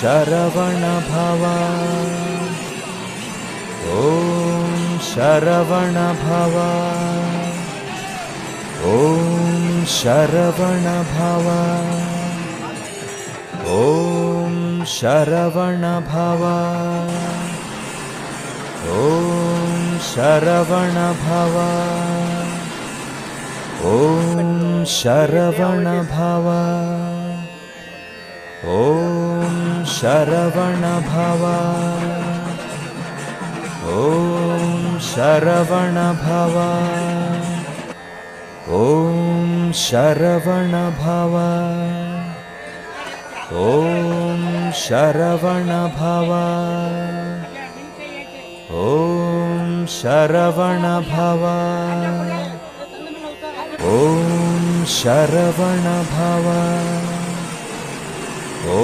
ಶರವಣ ಭವ ಓಂ ಶರವಣ ಭವ ಓಂ ಶರವಣ ಭವ ಓಂ ಶರವಣ ಭವ ಓಂ ಶರವಣ ಭವ ಓಂ ಶರವಣ ಭವ ಓಂ ಶರವಣ ಭವ ಓಂ ಶರವಣ ಭವ ಓಂ ಶರವಣ ಭವ ಓಂ ಶರವಣ ಭವ ಓಂ ಶರವಣ ಭವ ಓಂ ಶರವಣ ಭವ ಓಂ